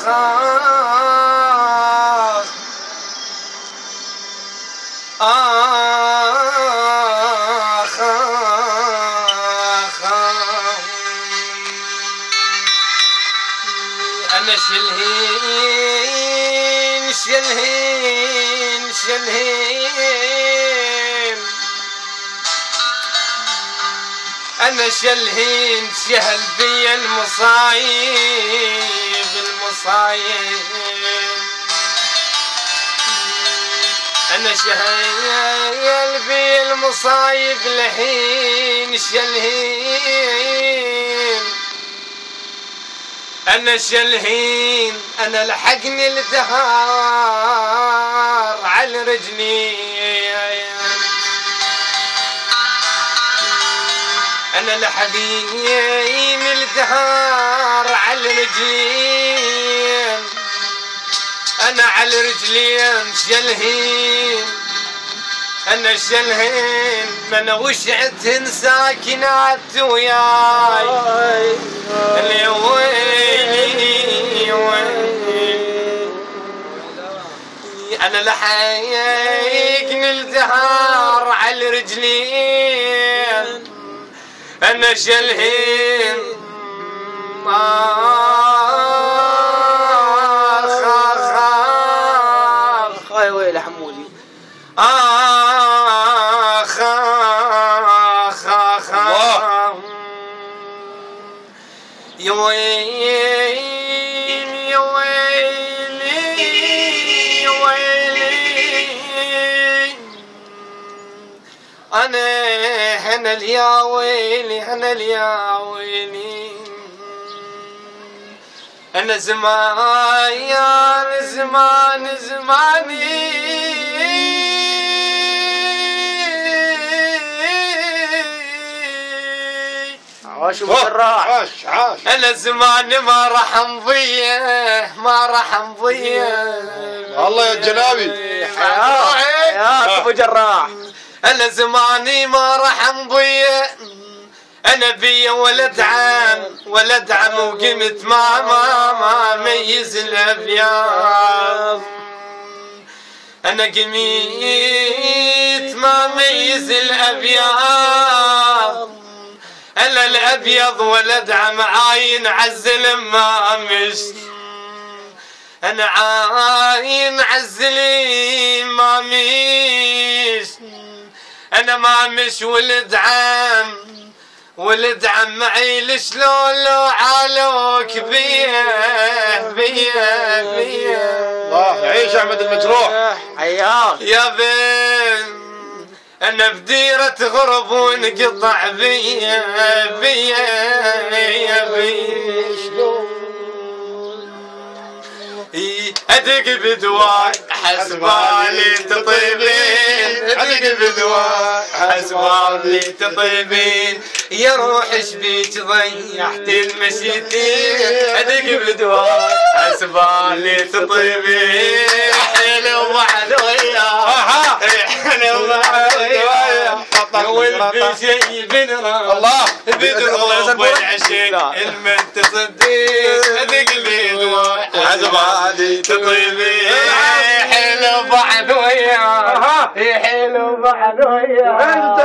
أنا شلهين شلهين شلهين أنا شلهين شهل بي المصايب المصايب أنا شهل بي المصايب لحين شلهين أنا شلهين أنا لحقني الدهار على رجلي أنا لحقني الدهار على رجلي أنا على رجلي شلهين أنا شلهين من وشعتهن ساكنات وياي اللي ويلي أنا لحقني الدهار على رجلي أنا شلهين يا ويلي حمودي يا ويلي يا ويلي يا ويلي أنا يا ويلي أنا يا ويلي أنا زمان يا زمان زماني عاش وجراح عاش أنا زمان ما راح نضيع ما راح نضيع الله يا جنابي يا ابو جراح أنا زماني ما راح نضيع أنا بي ولد عم وقمت ما ميز الأبيض أنا قميت ما ميز الأبيض أنا الأبيض ولد عم عاين عزل ما مش أنا عاين عزلي ما مش أنا ما مش ولد عم معي شلون لو عالوك بيه الله يعيش احمد المجروح حياك يا بين أنا بديرة غرب ونقطع بيا أدق بدواء حسبالي تطيبين أدق بدواء حسبالي تطيبين يا روح شبيك ضيعت المشيتين أدق بدواء حسبالي تطيبين حلو بعد وياه حلو بعد وياه والبي شي بنرى الله بدروب العشق المن تصديق أدق بدواء حسبالي تطيبين حلو بعد وياه حلو بعد وياه